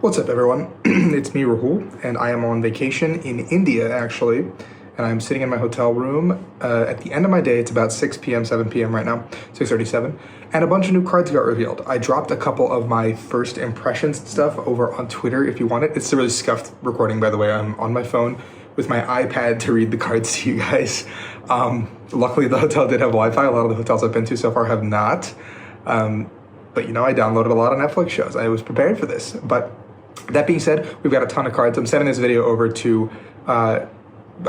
What's up, everyone? It's me, Rahul, and I am on vacation in India, actually, and I'm sitting in my hotel room at the end of my day. It's about 6 p.m., 7 p.m. right now, 6:37, and a bunch of new cards got revealed. I dropped a couple of my first impressions and stuff over on Twitter if you want it. It's a really scuffed recording, by the way. I'm on my phone with my iPad to read the cards to you guys. Luckily, the hotel did have Wi-Fi. A lot of the hotels I've been to so far have not. But, you know, I downloaded a lot of Netflix shows. I was prepared for this, but that being said, we've got a ton of cards. I'm sending this video over to a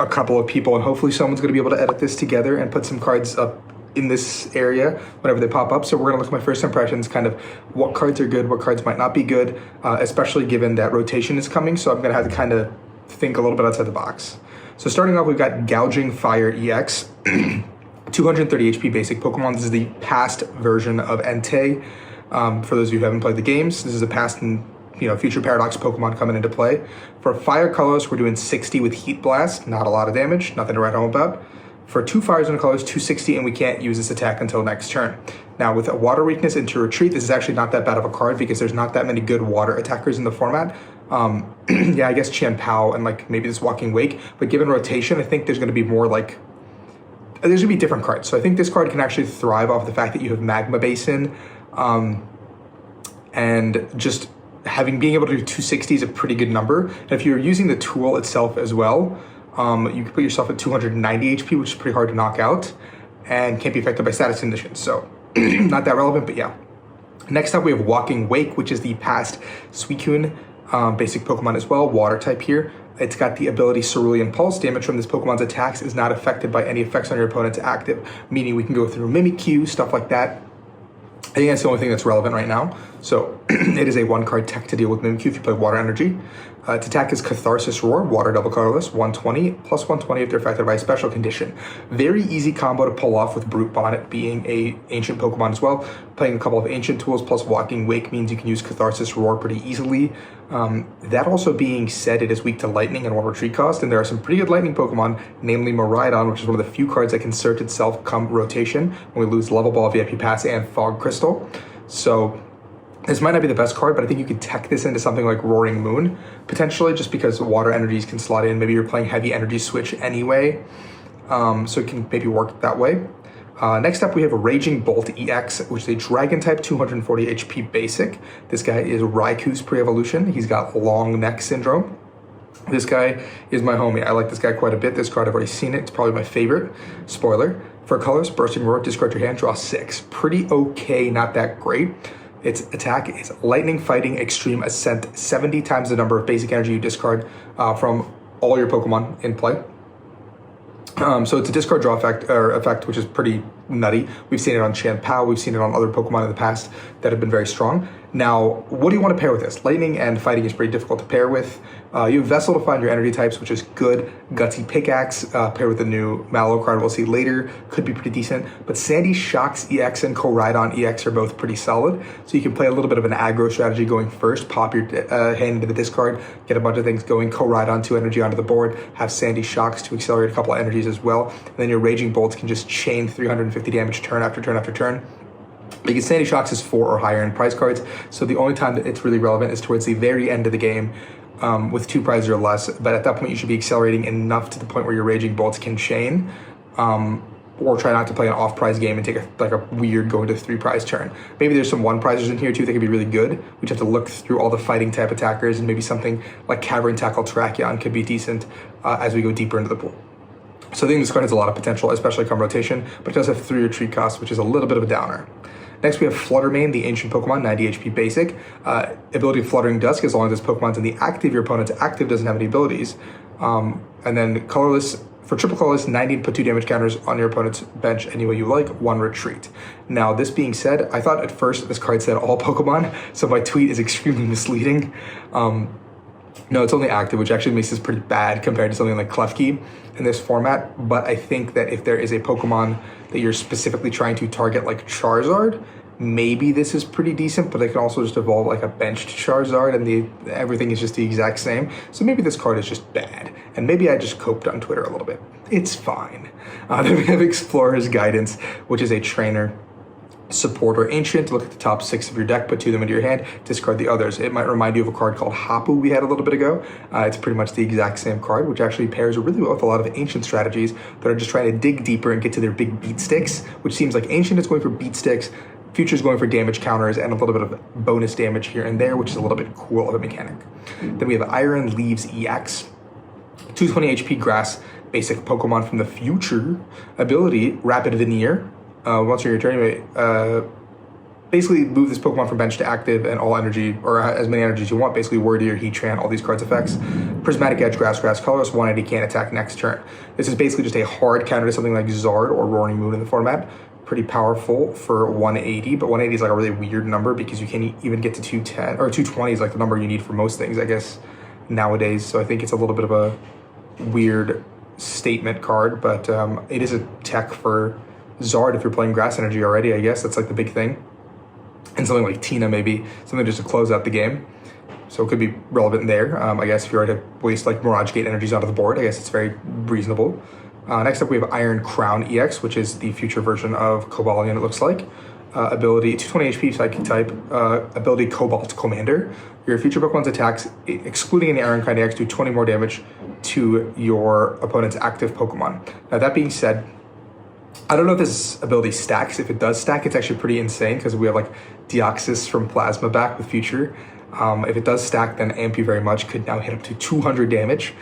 couple of people, and hopefully someone's going to be able to edit this together and put some cards up in this area whenever they pop up. So we're going to look at my first impressions, kind of what cards are good, what cards might not be good, especially given that rotation is coming. So I'm going to have to kind of think a little bit outside the box. So starting off, we've got Gouging Fire EX, 230 HP basic Pokemon. This is the past version of Entei. For those of you who haven't played the games, this is the past and future Paradox Pokemon coming into play. For fire colors, we're doing 60 with Heat Blast, not a lot of damage, nothing to write home about. For 2 fires and colors, 260, and we can't use this attack until next turn. Now, with a water weakness into retreat, this is actually not that bad of a card because there's not that many good water attackers in the format. Yeah, I guess Chien-Pao and like maybe this Walking Wake, but given rotation, I think there's going to be more like, there's going to be different cards. So I think this card can actually thrive off the fact that you have Magma Basin, and just being able to do 260 is a pretty good number. And if you're using the tool itself as well, you can put yourself at 290 HP, which is pretty hard to knock out, and can't be affected by status conditions. So not that relevant, but yeah. Next up, we have Walking Wake, which is the past Suicune basic Pokemon as well, water type here. It's got the ability Cerulean Pulse. Damage from this Pokemon's attacks is not affected by any effects on your opponent's active, meaning we can go through Mimikyu, stuff like that. I think that's the only thing that's relevant right now. So it is a 1-card tech to deal with Mimikyu if you play Water Energy. Its attack is Catharsis Roar, Water double colorless, 120, plus 120 if they're affected by a special condition. Very easy combo to pull off with Brute Bonnet being a ancient Pokemon as well. Playing a couple of ancient tools plus Walking Wake means you can use Catharsis Roar pretty easily. That also being said, it is weak to Lightning and 1 retreat cost, and there are some pretty good Lightning Pokemon, namely Miraidon, which is one of the few cards that can search itself come rotation when we lose Level Ball, VIP Pass, and Fog Crystal. So this might not be the best card, but I think you could tech this into something like Roaring Moon, potentially, just because water energies can slot in. Maybe you're playing heavy energy switch anyway, so it can maybe work that way. Next up, we have a Raging Bolt EX, which is a Dragon type, 240 HP basic. This guy is Raikou's pre-evolution. He's got long neck syndrome. This guy is my homie. I like this guy quite a bit. This card, I've already seen it. It's probably my favorite. Spoiler. For colors, Bursting Roar, discard your hand, draw 6. Pretty okay, not that great. Its attack is Lightning, Fighting, Extreme Ascent, 70 times the number of basic energy you discard from all your Pokemon in play. So it's a discard draw effect, which is pretty nutty. We've seen it on Chien-Pao, we've seen it on other Pokemon in the past that have been very strong. Now, what do you want to pair with this? Lightning and Fighting is pretty difficult to pair with. You have Vessel to find your energy types, which is good. Gutsy Pickaxe, pair with the new Mallow card we'll see later, could be pretty decent. But Sandy Shocks EX and Koraidon EX are both pretty solid. So you can play a little bit of an aggro strategy going first, pop your hand into the discard, get a bunch of things going, Koraidon 2 energy onto the board, have Sandy Shocks to accelerate a couple of energies as well. And then your Raging Bolts can just chain 350 damage turn after turn after turn. Because Sandy Shocks is 4 or higher in prize cards, so the only time that it's really relevant is towards the very end of the game with 2 prizes or less, but at that point you should be accelerating enough to the point where your Raging Bolts can chain, or try not to play an off-prize game and take a weird go into 3 prize turn. Maybe there's some 1 prizers in here too that could be really good. We just have to look through all the fighting type attackers, and maybe something like Cavern Tackle Terrakion could be decent as we go deeper into the pool. So I think this card has a lot of potential, especially come rotation, but it does have 3 retreat costs, which is a little bit of a downer. Next, we have Flutterman, the ancient Pokemon, 90 HP basic. Ability of Fluttering Dusk, as long as this Pokemon's in the active, your opponent's active doesn't have any abilities. And then colorless, for triple colorless, 90 and put 2 damage counters on your opponent's bench any way you like, 1 retreat. Now, this being said, I thought at first this card said all Pokemon, so my tweet is extremely misleading. No, it's only active, which actually makes this pretty bad compared to something like Klefki in this format. But I think that if there is a Pokemon that you're specifically trying to target, like Charizard, maybe this is pretty decent, but it can also just evolve like a benched Charizard and everything is just the exact same. So maybe this card is just bad. And maybe I just coped on Twitter a little bit. It's fine. Then we have Explorer's Guidance, which is a trainer. support or ancient. Look at the top 6 of your deck, put 2 of them into your hand, discard the others. It might remind you of a card called Hapu we had a little bit ago. It's pretty much the exact same card, which actually pairs really well with a lot of ancient strategies that are just trying to dig deeper and get to their big beat sticks, which seems like ancient is going for beat sticks, future's going for damage counters, and a little bit of bonus damage here and there, which is a little bit cool of a mechanic. Then we have Iron Leaves EX, 220 HP grass, basic Pokemon from the future. Ability, Rapid Veneer. Once you're in your turn, you may basically move this Pokemon from bench to active and all energy, or as many energies you want, basically Wordy or Heatran, all these cards effects. Prismatic Edge, Grass, colorless, 180, can't attack next turn. This is basically just a hard counter to something like Zard or Roaring Moon in the format. Pretty powerful for 180, but 180 is like a really weird number because you can't even get to 210, or 220 is like the number you need for most things, I guess, nowadays. So I think it's a little bit of a weird statement card, but it is a tech for Zard if you're playing grass energy already, I guess. That's like the big thing. And something like Tina, maybe, something just to close out the game. So it could be relevant there. I guess if you already waste like Mirage Gate energies onto the board, I guess it's very reasonable. Next up, we have Iron Crown EX, which is the future version of Cobalion, it looks like. Ability, 220 HP, Psychic type. Ability, Cobalt Commander. Your future Pokemon's attacks, excluding any Iron kind EX, do 20 more damage to your opponent's active Pokemon. Now, that being said, I don't know if this ability stacks. If it does stack, it's actually pretty insane because we have like Deoxys from Plasma back with Future. If it does stack, then Amp You Very Much could now hit up to 200 damage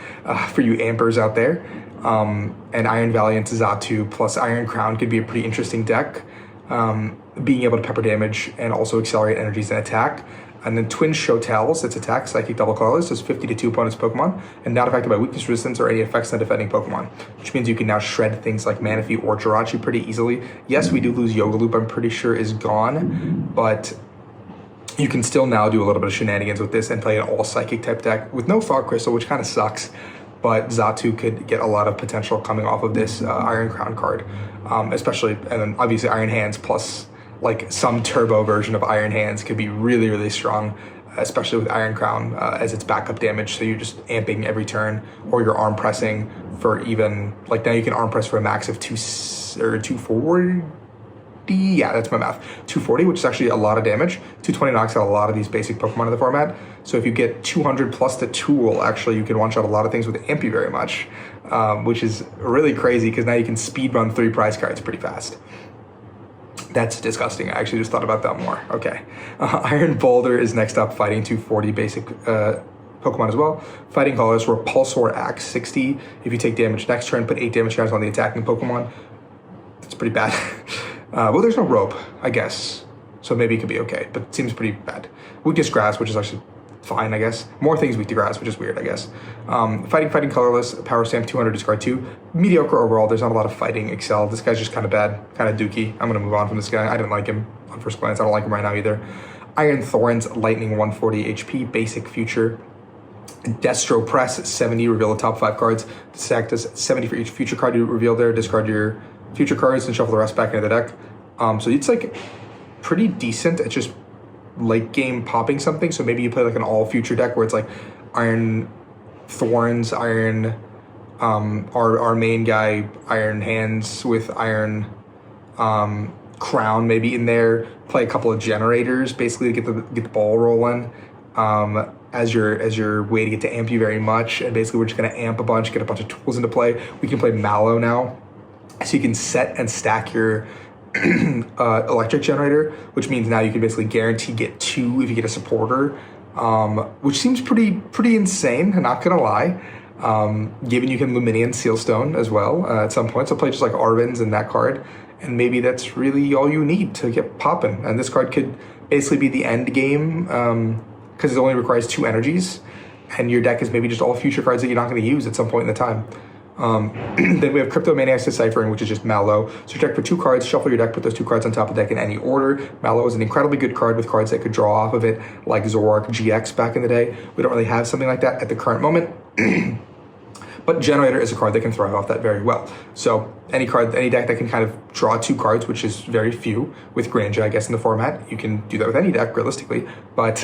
for you Ampers out there. And Iron Valiant Zatu plus Iron Crown could be a pretty interesting deck. Being able to pepper damage and also accelerate energies and attack. And then Twin Showtails, its attack, Psychic Double Colorless, does 50 to 2 opponent's Pokemon, and not affected by weakness resistance or any effects on defending Pokemon, which means you can now shred things like Manaphy or Jirachi pretty easily. Yes, we do lose Yoga Loop, I'm pretty sure is gone, but you can still now do a little bit of shenanigans with this and play an all Psychic type deck with no Fog Crystal, which kind of sucks, but Zatu could get a lot of potential coming off of this Iron Crown card, especially, and then obviously Iron Hands plus like some turbo version of Iron Hands could be really, really strong, especially with Iron Crown as its backup damage. So you're just amping every turn, or you're arm pressing for even, like now you can arm press for a max of 240. Yeah, that's my math. 240, which is actually a lot of damage. 220 knocks out a lot of these basic Pokemon in the format. So if you get 200 plus the tool, actually you can one shot a lot of things with Amp You Very Much, which is really crazy because now you can speed run 3 prize cards pretty fast. That's disgusting. I actually just thought about that more. Okay. Iron Boulder is next up, fighting 240 basic Pokemon as well. Fighting Colors, Repulsor Axe, 60. If you take damage next turn, put 8 damage counters on the attacking Pokemon. That's pretty bad. Well, there's no rope, I guess. So maybe it could be okay, but it seems pretty bad. Weakness Grass, which is actually fine, I guess. More things weak to Grass, which is weird, I guess. Fighting Colorless, Power Stamp, 200, discard 2. Mediocre overall. There's not a lot of fighting. Excel. This guy's just kind of bad, kind of dookie. I'm going to move on from this guy. I didn't like him on first glance. I don't like him right now either. Iron Thorns, Lightning, 140 HP, basic future. Destro Press, 70, reveal the top 5 cards. This deck does 70 for each future card you reveal there. Discard your future cards and shuffle the rest back into the deck. So it's like pretty decent. It's just late game popping something. So maybe you play like an all future deck where it's like Iron Thorns, Iron, our main guy, Iron Hands with Iron Crown maybe in there. Play a couple of generators basically to get the ball rolling. As your way to get to Amp You Very Much, and basically we're just gonna amp a bunch, get a bunch of tools into play. We can play Mallow now, so you can set and stack your electric generator, which means now you can basically guarantee get 2 if you get a supporter, which seems pretty insane, I'm not gonna lie. Given you can Luminion Sealstone as well at some point, so play just like Arven's and that card, and maybe that's really all you need to get popping. And this card could basically be the end game, because it only requires 2 energies, and your deck is maybe just all future cards that you're not going to use at some point in the time. Then we have Cryptomaniac's Deciphering, which is just Mallow. So check for 2 cards, shuffle your deck, put those 2 cards on top of the deck in any order. Mallow is an incredibly good card with cards that could draw off of it, like Zoroark GX back in the day. We don't really have something like that at the current moment. But Generator is a card that can thrive off that very well. So any deck that can kind of draw 2 cards, which is very few, with Granja, I guess, in the format, you can do that with any deck, realistically. But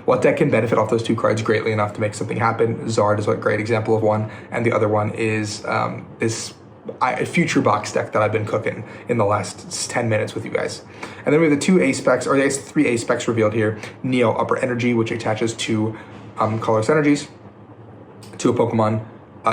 what deck can benefit off those 2 cards greatly enough to make something happen? Zard is a great example of one, and the other one is this future box deck that I've been cooking in the last 10 minutes with you guys. And then we have the 2 A specs, or I guess 3 A specs revealed here. Neo Upper Energy, which attaches to colorless energies to a Pokemon.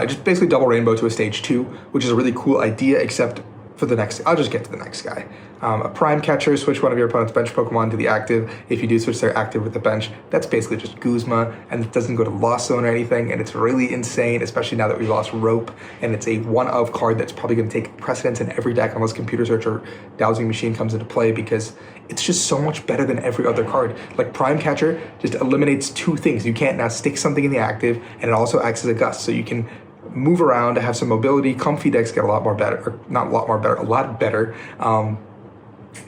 Just basically double rainbow to a stage 2, which is a really cool idea, except for the next, I'll just get to the next guy. A Prime Catcher, switch one of your opponent's bench Pokemon to the active. If you do switch their active with the bench, that's basically just Guzma, and it doesn't go to Lost Zone or anything, and it's really insane, especially now that we lost Rope, and it's a one-of card that's probably going to take precedence in every deck unless Computer Search or Dowsing Machine comes into play, because it's just so much better than every other card. Like, Prime Catcher just eliminates 2 things. You can't now stick something in the active, and it also acts as a gust, so you can move around, to have some mobility. Comfy decks get a lot more better, or not a lot more better, a lot better.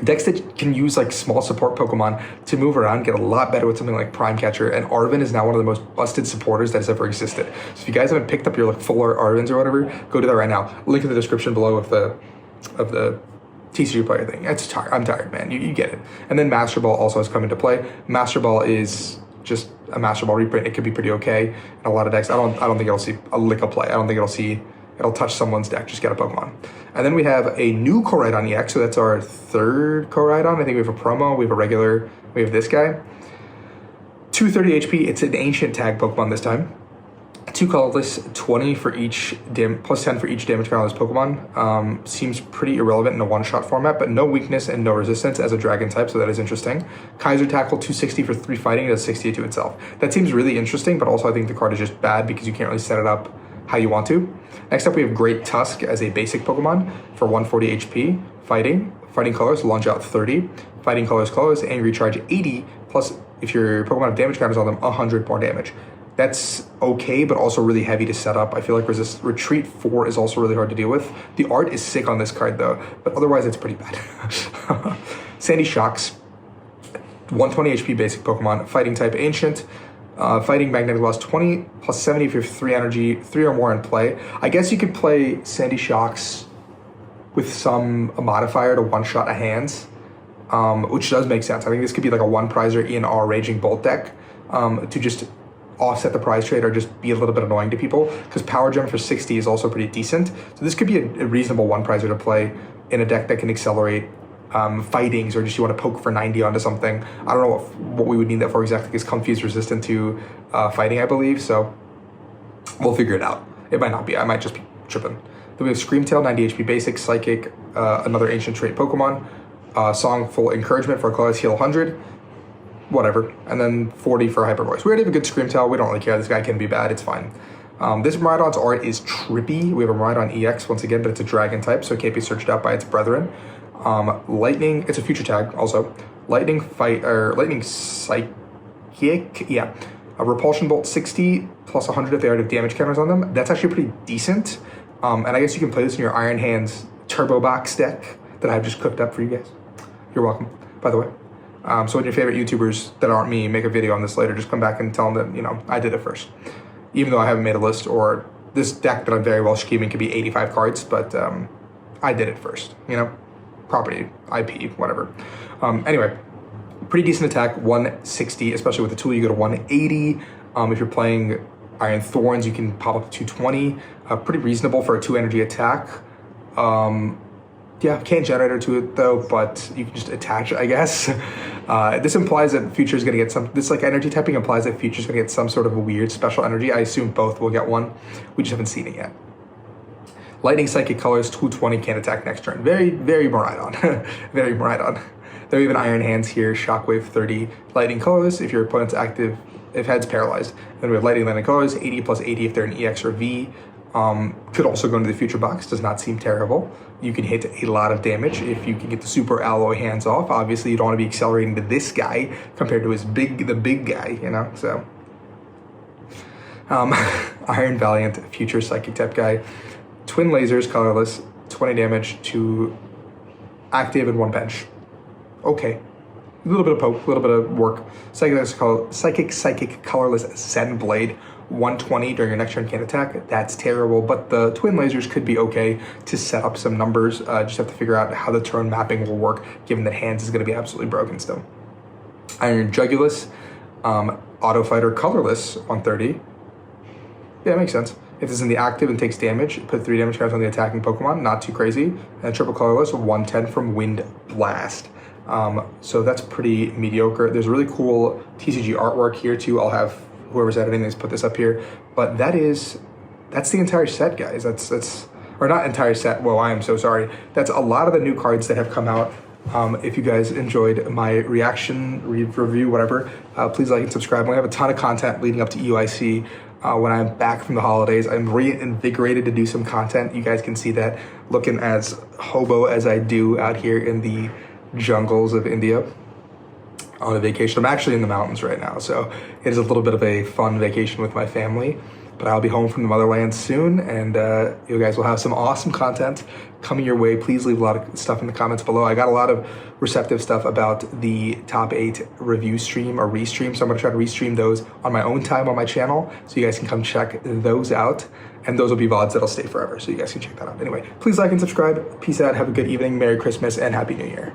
Decks that can use like small support Pokemon to move around get a lot better with something like Prime Catcher, and Arven is now one of the most busted supporters that has ever existed. So if you guys haven't picked up your like full art Arvens or whatever, go do that right now. Link in the description below of the TCG player thing. I'm tired, man. You get it. And then Master Ball also has come into play. Master Ball is just a Master Ball reprint. It could be pretty okay in a lot of decks. I don't think it'll see a lick of play. I don't think it'll touch someone's deck. Just get a Pokemon. And then we have a new Koraidon EX, so that's our 3rd Koraidon. I think we have a promo, we have a regular, we have this guy. 230 HP, it's an ancient tag Pokemon this time. 2 colorless, 20 for each, plus 10 for each damage count on this Pokemon. Seems pretty irrelevant in a one-shot format, but no weakness and no resistance as a dragon type, so that is interesting. Kaiser Tackle, 260 for 3 fighting, it does 60 to itself. That seems really interesting, but also I think the card is just bad because you can't really set it up how you want to. Next up, we have Great Tusk as a basic Pokemon for 140 HP, fighting colors, launch out 30, fighting colors, angry charge 80, plus if your Pokemon have damage counters on them, 100 more damage. That's okay, but also really heavy to set up. I feel like Retreat 4 is also really hard to deal with. The art is sick on this card though, but otherwise it's pretty bad. Sandy Shocks, 120 HP basic Pokemon, fighting type ancient, fighting magnetic loss 20 plus 70 if you have 3 energy, 3 or more in play. I guess you could play Sandy Shocks with a modifier to one-shot a hands, which does make sense. I think this could be like a 1-prizer in our Raging Bolt deck to just offset the prize trade or just be a little bit annoying to people, because Power Gem for 60 is also pretty decent. So this could be a reasonable 1-prizer to play in a deck that can accelerate fightings, or just you want to poke for 90 onto something. I don't know what we would need that for exactly, because Comfy is resistant to fighting, I believe, so we'll figure it out. It might not be, I might just be tripping. Then we have Screamtail, 90 HP basic, psychic, another ancient trait Pokemon, Songful Encouragement for a colorless, heal 100, whatever, and then 40 for Hyper Voice. We already have a good Screamtail, we don't really care, this guy can be bad, it's fine. This Miraidon's art is trippy. We have a Miraidon EX once again, but it's a dragon type, so it can't be searched out by its brethren. Lightning, it's a future tag also. Lightning Psychic, yeah. A Repulsion Bolt 60 plus 100 if they already have damage counters on them. That's actually pretty decent. And I guess you can play this in your Iron Hands Turbo Box deck that I've just cooked up for you guys. You're welcome, by the way. So when your favorite YouTubers that aren't me make a video on this later, just come back and tell them that, I did it first. Even though I haven't made a list, or this deck that I'm very well scheming could be 85 cards, but I did it first, property, IP, whatever. Anyway, pretty decent attack, 160, especially with the tool, you go to 180. If you're playing Iron Thorns, you can pop up to 220. Pretty reasonable for a 2-energy attack. Yeah, can't generator to it though, but you can just attach it, I guess. This implies that Future's gonna get this energy typing implies that Future's gonna get some sort of a weird special energy. I assume both will get one. We just haven't seen it yet. Lightning Psychic Colors, 220, can't attack next turn. Very, very Miraidon. Very Miraidon. Then we have an Iron Hands here, Shockwave 30, Lightning Colors if your opponent's active, if head's paralyzed. Then we have Lightning Colors, 80 plus 80 if they're an EX or V. Could also go into the future box, does not seem terrible. You can hit a lot of damage if you can get the super alloy hands off. Obviously, you don't want to be accelerating to this guy compared to the big guy, so. Iron Valiant, future psychic type guy. Twin lasers, colorless, 20 damage to active and 1 bench. Okay. A little bit of poke, a little bit of work. Psychic colorless Zen Blade, 120 during your next turn, can't attack. That's terrible, but the twin lasers could be okay to set up some numbers. Just have to figure out how the turn mapping will work, given that hands is going to be absolutely broken still. Iron Jugulus, Auto Fighter colorless, 130. Yeah, makes sense. If it's in the active and takes damage, put 3 damage cards on the attacking Pokemon. Not too crazy. And triple colorless, 110 from Wind Blast. So that's pretty mediocre. There's really cool TCG artwork here too. I'll have whoever's editing this put this up here. But that's the entire set, guys. Or not entire set. Whoa, I am so sorry. That's a lot of the new cards that have come out. If you guys enjoyed my reaction, review, whatever, please like and subscribe. We have a ton of content leading up to EUIC. When I'm back from the holidays, I'm reinvigorated to do some content. You guys can see that looking as hobo as I do out here in the jungles of India on a vacation. I'm actually in the mountains right now, so it is a little bit of a fun vacation with my family. But I'll be home from the motherland soon, and you guys will have some awesome content coming your way. Please leave a lot of stuff in the comments below. I got a lot of receptive stuff about the top 8 review stream or restream, so I'm gonna try to restream those on my own time on my channel, so you guys can come check those out. And those will be VODs that'll stay forever, so you guys can check that out. Anyway, please like and subscribe. Peace out, have a good evening, Merry Christmas, and Happy New Year.